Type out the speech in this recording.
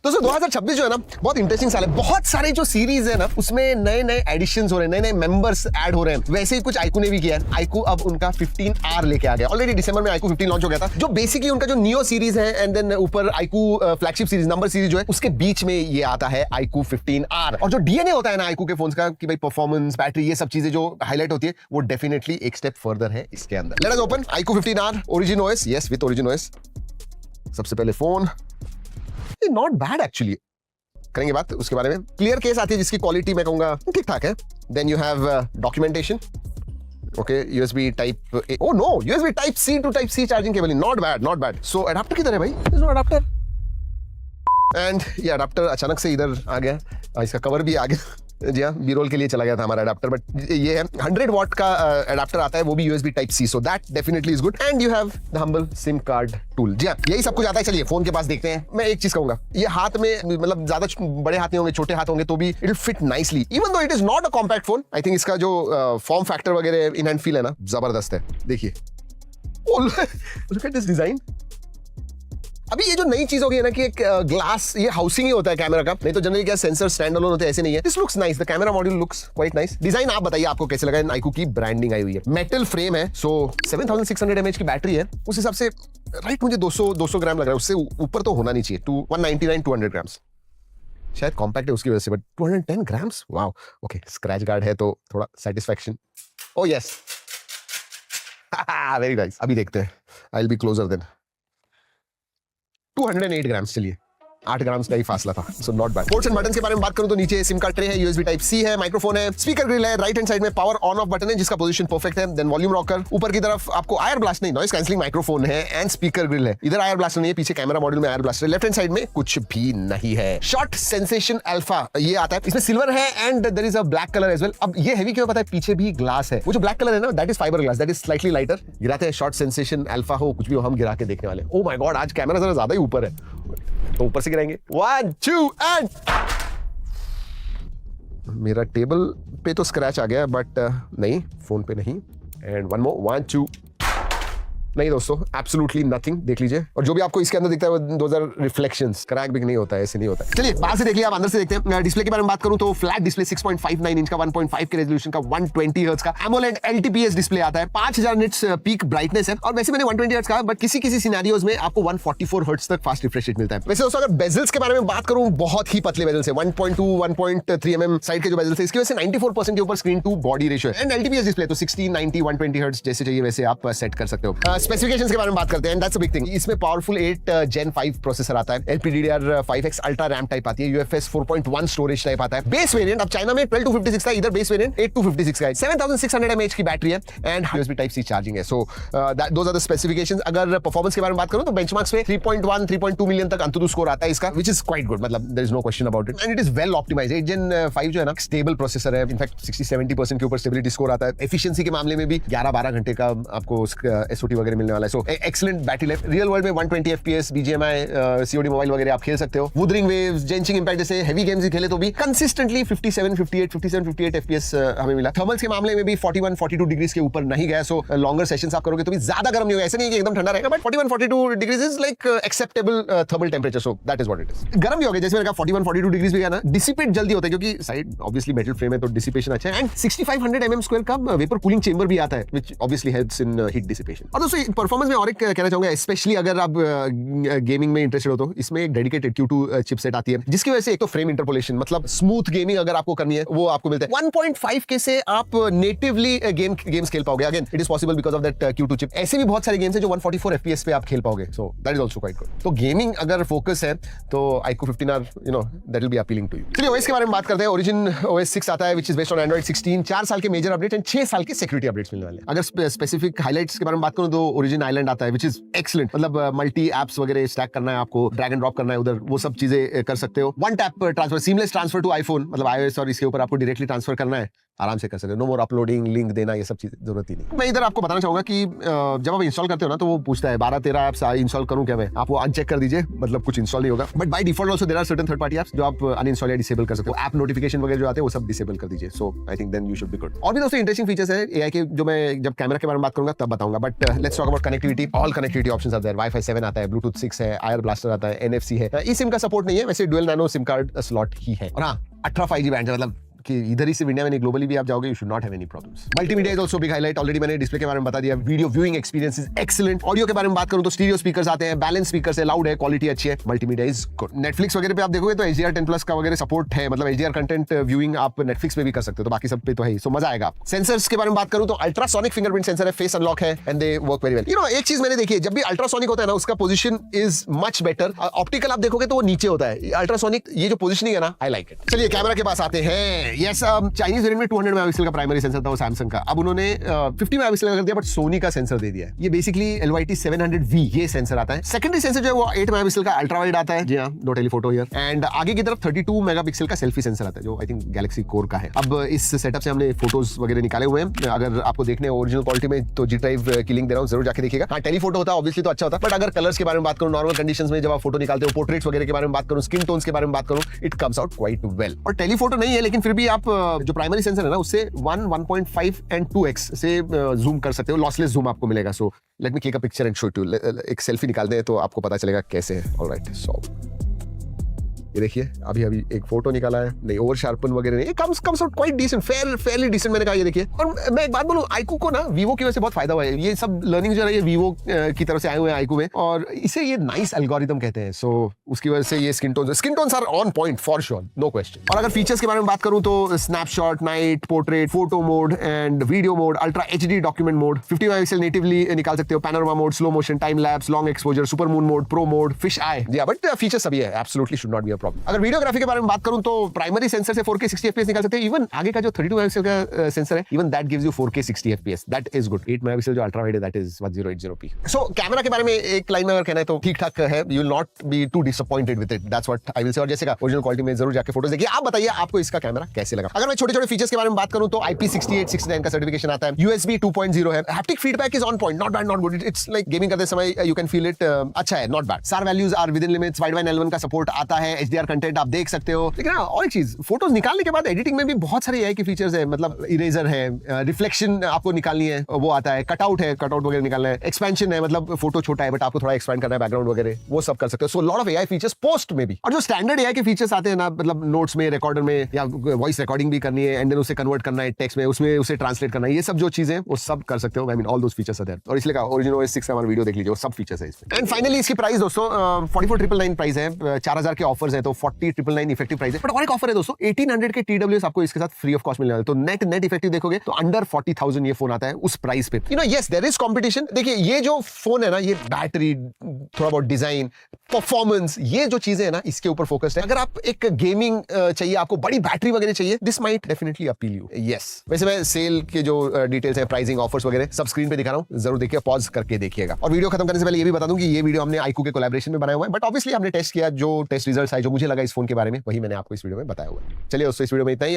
दोस्तों 2026 जो है ना बहुत इंटरेस्टिंग साल है। बहुत सारे जो सीरीज है ना उसमें नए नए एडिशंस हो रहे हैं, नए नए मेंबर्स ऐड हो रहे हैं। वैसे ही कुछ आईकू ने भी किया है। आईकू अब उनका 15R लेके आ गया। ऑलरेडी दिसंबर में आईकू 15 लॉन्च हो गया था, जो बेसिकली उनका जो नियो सीरीज है एंड देन ऊपर iQOO flagship series number series जो है उसके बीच में ये आता है आईकू 15R। और जो डीएनए होता है ना आईकू के फोन्स का कि भाई परफॉर्मेंस, बैटरी, ये सब चीजें जो हाईलाइट होती है वो डेफिनेटली एक स्टेप फर्दर है इसके अंदर। Let us open iQOO 15R origin OS. Yes, with origin OS. सबसे पहले फोन नॉट बैड एक्चुअली, करेंगे बात उसके बारे में। क्लियर केस आती है जिसकी क्वालिटी मैं कहूंगा ठीक ठाक है। Then you have documentation, okay, USB type A, oh no, USB type C to type C charging cable, not bad not bad. So adapter किधर है भाई? इज नो अडाप्टर एंड ये अडाप्टर अचानक से इधर आ गया। इसका कवर भी आ गया। जी हाँ, बी रोल के लिए चला गया था हमारा अडाप्टर, बट ये है 100 वॉट का अडाप्टर आता है, वो भी USB type C, so that definitely is good. And you have the humble SIM card tool. जी हाँ, यही सब कुछ आता है। चलिए फोन के पास देखते हैं। मैं एक चीज कहूंगा, ये हाथ में मतलब ज्यादा बड़े हाथ नहीं होंगे, छोटे हाथ होंगे तो भी it will fit nicely, even though it is not a compact phone. I think इसका जो फॉर्म फैक्टर वगैरह इन हैंड फील है ना जबरदस्त है। देखिए, लुक एट दिस डिजाइन। अभी ये जो नई चीज हो गई है ना कि एक ग्लास, ये हाउसिंग ही होता है कैमरा का, नहीं तो जनरली क्या सेंसर स्टैंड अलोन होते हैं, ऐसे नहीं है। This looks nice, the camera module looks quite nice. Design आप बताइए आपको कैसे लगा? आईकू की ब्रांडिंग आई हुई है, मेटल फ्रेम है, सो 7600 mAh की बैटरी है। उस हिसाब से राइट मुझे 200 ग्राम लग रहा है, उससे ऊपर तो होना नहीं चाहिए। 199-200 ग्राम्स शायद कॉम्पैक्ट है उसकी वजह से, but 210 grams, wow. Okay, scratch guard है तो थोड़ा satisfaction. Oh yes, very nice. अभी देखते हैं, I will be closer then. 208 grams, चलिए 8 ग्राम्स का ही फासला था, so not bad. Ports and buttons के बारे में बात करूं तो नीचे सिम कार्ड ट्रे है, यूएसबी टाइप सी है, माइक्रोफोन है, स्पीकर ग्रिल है, राइट हैंड साइड में पावर ऑन ऑफ बटन है जिसका पोजीशन परफेक्ट है, देन वॉल्यूम रॉकर, ऊपर की तरफ आपको आयर ब्लास्ट नहीं, नॉइस कैंसलिंग माइक्रोफोन है एंड स्पीकर ग्रिल है। इधर आयर ब्लास्टर नहीं है, पीछे कैमरा मॉड्यूल में आयर ब्लास्टर है, लेफ्ट हैंड साइड में कुछ भी नहीं है। शॉट सेंसेशन अल्फा ये आता है, इसमें सिल्वर है and there is a black colour as well. अब ये हेवी क्यों पता है? पीछे भी ग्लास है, वो जो ब्लैक कलर है ना that is fibre glass, that is slightly lighter. गिराते हैं शॉट सेंसेशन अल्फा हो कुछ भी हो, हम गिरा के देखने वाले। ओ माय गॉड, आज कैमरा जरा ज्यादा ही ऊपर है, तो ऊपर से गिराएंगे। 1 2 एंड मेरा टेबल पे तो स्क्रैच आ गया बट नहीं, फोन पे नहीं। एंड वन मोर, 1 2 नहीं दोस्तों, एब्सोल्युटली नथिंग। देख लीजिए, और जो भी आपको इसके अंदर दिखता है वो दोज आर रिफ्लेक्शंस, क्रैक भी नहीं होता है, ऐसे नहीं होता है। चलिए बाहर से देख लिया, आप अंदर से देखते हैं। डिस्प्ले के बारे में बात करूं तो फ्लैट डिस्प्ले 6.59 इंच का, 1.5 के रेजोल्यूशन का, 120 हर्ट्ज का एमोलेड LTPS डिस्प्ले आता है, 5000 निट्स पीक ब्राइटनेस है। और वैसे मैंने 120 हर्ट्ज का, बट किसी किसी सिनेरियोज में आपको 144 हर्ट्ज तक फास्ट रिफ्रेश रेट मिलता है। वैसे दोस्तों अगर बेजल्स के बारे में बात करूं, बहुत ही पतले बेजल्स है, 1.2 1.3 mm साइड के जो बेजल्स है, इसकी वजह से 94% के ऊपर स्क्रीन टू बॉडी रेशियो है। एंड LTPS डिस्प्ले तो 60 90 120 हर्ट्ज जैसे चाहिए वैसे आप सेट कर सकते हो। स्पेसिफिकेशंस के बारे में बात करते हैं, दैट्स अ बिग थिंग। इसमें पावरफुल 8 Gen 5 प्रोसेसर आता है, LPDDR5X अल्ट्रा रैम टाइप आती है, UFS 4.1 स्टोरेज टाइप आता है। बेस वेरिएंट अब चाइना में 12-256 का, इधर बेस वेरिएंट 8-256 का है, 7600 mAh की बैटरी है and USB type C charging है। So those are the specifications. अगर परफॉर्मेंस के बारे में बात करूं तो बेंचमार्क्स पे 3.1 3.2 मिलियन तक अंतुदु स्कोर आता है इसका, व्हिच इज क्वाइट गुड, मतलब there is no question about it and it is well optimised. 8 Gen 5 जो है ना स्टेबल प्रोसेसर है, इनफैक्ट 60-70% के ऊपर स्टेबिलिटी स्कोर आता है। एफिशिएंसी के मामले में भी 11-12 घंटे का आपको SOT वगैरह मिलने वाला है। So excellent battery life. Real world में 120 FPS BGMI COD मोबाइल वगैरह आप खेल सकते हो। वुदरिंग वेव्स, जेंचिंग इंपैक्ट जैसे हेवी गेम्स ही खेले तो भी कंसिस्टेंटली 57-58 FPS हमें मिला। थर्मल्स के मामले में भी 41-42 डिग्रीज के ऊपर नहीं गया, सो लॉन्गर सेशंस आप करोगे तो भी ज्यादा गर्म नहीं होगा। ऐसे नहीं कि एकदम ठंडा रहेगा, but 41-42 degrees is like acceptable thermal temperature, so that is what it is. गर्म भी हो गया, जैसे मैंने कहा 41-42 डिग्रीज भी गया ना, डिसिपेट जल्दी होता है क्योंकि साइड ऑब्वियसली मेटल फ्रेम है तो डिसिपेशन अच्छा है। एंड 6500 mm स्क्वायर का वेपर कूलिंग चेंबर भी आता है, which obviously helps in heat dissipation. और दोस्तों परफॉर्मेंस में और एक कहना चाहूंगा, स्पेशली अगर आप गेमिंग में इंटरेस्टेड हो तो इसमें एक डेडिकेटेड Q2 चिपसेट आती है, जिसकी वजह से एक तो फ्रेम इंटरपोलेशन, मतलब स्मूथ गेमिंग अगर आपको करनी है वो आपको मिलता है। 1.5K से आप नेटिवली गेम्स खेल पाओगे। Again it is possible because of that Q2 chip. ऐसे भी बहुत सारे गेम्स हैं जो 144 FPS पे आप खेल पाओगे, so that is also quite good. तो गेमिंग अगर फोकस है तो iQOO 15R that will be appealing to you. चलिए OS के बारे में बात करते हैं। ओरिजिन OS 6 आता है, which is based on Android 16। 4 साल के मेजर अपडेट एंड 6 साल के सिक्योरिटी अपडेट्स मिलने वाले हैं। अगर स्पेसिफिक हाइलाइट्स के बारे में बात करूं तो ओरिजिन आइलैंड आता है, व्हिच इज एक्सीलेंट, मतलब मल्टी एप्स वगैरह स्टैक करना है आपको, ड्रैग एंड ड्रॉप करना है उधर, वो सब चीजें कर सकते हो। One tap transfer, seamless transfer to iPhone, मतलब iOS और इसके ऊपर आपको डायरेक्टली ट्रांसफर करना है, आराम से कर सकते हो। नो मोर अपलोडिंग, लिंक देना, ये सब चीजें जरूरत ही नहीं। मैं इधर आपको बताना चाहूंगा कि जब आप इंस्टॉल करते हो ना तो वो पूछता है 12-13 एप्स इंस्टॉल करूं क्या मैं, आप वो अनचेक कर दीजिए, मतलब कुछ इंस्टॉल नहीं होगा। But by default also there are certain third party apps जो आप अनइंस्टॉल या डिसेबल कर सकते हो। ऐप नोटिफिकेशन वगैरह जो आते हैं वो सब डिसेबल कर दीजिए, so I think then you should be good. और भी दोस्तों इंटरेस्टिंग फीचर्स है AI के, जो मैं जब कैमरा के बारे में बात करूंगा तब बताऊंगा, but let's let's talk about connectivity. All connectivity options are there. Wifi 7 आता है, ब्लूटूथ 6 है, आयर ब्लास्टर आता है, NFC है. ई सिम का सपोर्ट नहीं है, वैसे dual nano SIM card slot ही है. और हाँ, 18 5G बैंड है, मतलब कि इधर ही सिर्फ इंडिया में नहीं, ग्लोबली भी आप जाओगे, you should not have any problems. Multimedia is also big highlight. Already मैंने डिस्प्ले के बारे में बता दिया. Video viewing experience is excellent. Audio के बारे में बात करूं तो स्टीरियो स्पीकर्स आते हैं, बैलेंस स्पीकर्स है, लाउड है, क्वालिटी अच्छी है. Multimedia is good. नेटफ्लिक्स वगैरह पे आप देखोगे तो HDR10+ का वगैरह सपोर्ट है, मतलब HDR कंटेंट व्यूइंग आप नेटफ्लिक्स पे भी कर सकते हो, तो बाकी सब पे तो है ही. सो मजा आएगा. सेंसर्स के बारे में बात करूं तो अल्ट्रासोनिक फिंगरप्रिंट सेंसर है, फेस अनलॉक है, and they work very well. You know, एक चीज मैंने देखी है, जब भी अल्ट्रासोनिक होता है ना, उसका position is much better. Optical आप देखोगे तो वो नीचे होता है. अल्ट्रासोनिक ये जो पोजीशनिंग है ना, आई लाइक इट. चलिए कैमरा के पास आते हैं. यस, चाइनीज वेरिएंट में 200 मेगापिक्सल का प्राइमरी सेंसर था वो सैमसंग का. अब उन्होंने 50 मेगापिक्सल का कर दिया, बट सोनी का सेंसर दे दिया है. ये बेसिकली LYT 700V ये सेंसर आता है. सेकेंडरी सेंसर जो है वो 8 मेगापिक्सल का अल्ट्रा वाइड आता है. जी हां, नो टेलीफोटो हियर. एंड आगे की तरफ 32 मेगापिक्सल का सेल्फी सेंसर आता है, जो आई थिंक गैलेक्सी कोर का है. अब इस सेटअप से हमने फोटोज वगैरह निकाले हुए हैं. अगर आपको देखने ओरिजिनल क्वालिटी में तो G Drive की लिंक दे रहा हूं, जरूर जाके देखिएगा. हाँ, टेलीफोटो होता है ऑब्वियसली तो अच्छा होता है, बट अगर कलर्स के बारे में बात करूं, नॉर्मल कंडीशंस में जब आप फोटो निकालते हो, पोर्ट्रेट्स वगैरह के बारे में बात करूं, स्किन टोन्स के बारे में बात करूं, it comes out quite well. और टेलीफोटो नहीं है, लेकिन फिर भी आप जो प्राइमरी सेंसर है ना, उससे 1.5 and 2x से जूम कर सकते हो. लॉसलेस जूम आपको मिलेगा. So let me click a picture and show it you. एक सेल्फी निकालते हैं तो आपको पता चलेगा कैसे है. ऑलराइट, सो ये देखिए, अभी एक फोटो निकाला है. नहीं, ओवर शार्पन वगैरह नहीं, comes out quite decent, fairly decent. मैंने कहा ये देखिए. और मैं एक बात बोलूं, आईकू को ना वीवो की वजह से बहुत फायदा हुआ है. ये सब लर्निंग जो है ये वीवो की तरफ से आए हुए हैं आईकू में, और इसे ये नाइस एल्गोरिथम कहते हैं. सो उसकी वजह से ये skin tones are on point for sure, no question. और अगर फीचर्स के बारे में बात करूं तो snapshot, night, portrait, photo mode and video mode, ultra HD document mode, 50 megapixel natively निकाल सकते हो, panorama mode, slow motion, time lapse, long exposure, super moon mode, pro mode, fisheye. जी बट फीचर्स सभी है, absolutely should not be a problem. अगर videography के बारे में बात करूं तो प्राइमरी सेंसर से 4K 60 FPS निकाल सकते हैं. इवन आगे का जो 32 मेगापिक्सल का सेंसर है, even that gives you 4K 60 FPS. That is good. 8 megapixel जो अल्ट्रा वाइड है, that is 1080p. So camera के बारे में एक लाइन में अगर कहना है तो ठीक ठाक है. You will not be too disappointed with it, that's what I will say. और जैसे का ओरिजिनल क्वालिटी में जरूर जाके फोटोज देखिए. आप बताइए आपको इसका कैमरा कैसे लगा. अगर मैं छोटे-छोटे फीचर्स के बारे में बात करूं तो IP68 69 का सर्टिफिकेशन आता है. USB 2.0 है. Haptic feedback is on point, not bad, not good. It's like gaming करते समय यू कैन फील इट. अच्छा है, not bad. SAR values are within limits. Widevine L1 का सपोर्ट आता है. HDR कंटेंट आप देख सकते हो. लेकिन और एक चीज, फोटोज निकालने के बाद एडिटिंग में भी बहुत सारे AI के फीचर्स है. मतलब इरेजर है, रिफ्लेक्शन आपको निकालनी है वो आता है, कटआउट है, कटआउट वगैरह निकालना है, एक्सपेंशन है, मतलब फोटो छोटा है बट आपको थोड़ा एक्सपेंड करना है, बैकग्राउंड वगैरह वो सब कर सकते हो. So lot of AI features post में भी. और जो स्टैंडर्ड AI के फीचर्स आते हैं ना, मतलब नोट्स में, रिकॉर्डर में, या वॉइस रिकॉर्डिंग भी करनी है एंड देन उसे कन्वर्ट करना है टेक्स्ट में, उसमें उसे ट्रांसलेट करना है, ये सब जो चीजें वो सब कर सकते हो. I mean all those features are there. और इसलिए कहा ओरिजिनल OS 6 का हमारा वीडियो देख लीजिए, वो सब फीचर्स है इसमें. एंड फाइनली इसकी प्राइस दोस्तों 44,999 प्राइस है. 4,000 के ऑफर्स है तो 40,999 इफेक्टिव प्राइस है. बट और एक ऑफर है दोस्तों, 1800 के TWS आपको इसके साथ फ्री ऑफ कॉस्ट मिलने वाला है. तो नेट इफेक्टिव देखोगे तो अंडर 40,000 ये फोन आता है उस प्राइस पे. You know, yes there is competition. देखिए ये जो फोन है ना, ये बैटरी, थोड़ा बहुत डिजाइन, परफॉर्मेंस, ये जो चीजें है ना, इसके ऊपर फोकस्ड है. अगर आप एक गेमिंग चाहिए, आपको बड़ी बैटरी वगैरह चाहिए, this might definitely appeal you. Yes, वैसे मैं सेल के जो डिटेल्स है, प्राइसिंग, ऑफर्स वगैरह सब स्क्रीन पे दिखा रहा हूं, जरूर देखिए, पॉज करके देखिएगा. और वीडियो खत्म करने से पहले ये भी बता दूं कि ये वीडियो हमने आईकू के कोलैबोरेशन में बनाया हुआ है, बट ऑब्वियसली हमने टेस्ट किया, जो टेस्ट रिजल्ट्स आए, जो मुझे लगा इस फोन के बारे में, वही मैंने आपको इस वीडियो में बताया हुआ है. चलिए दोस्तों, इस वीडियो में इतना ही.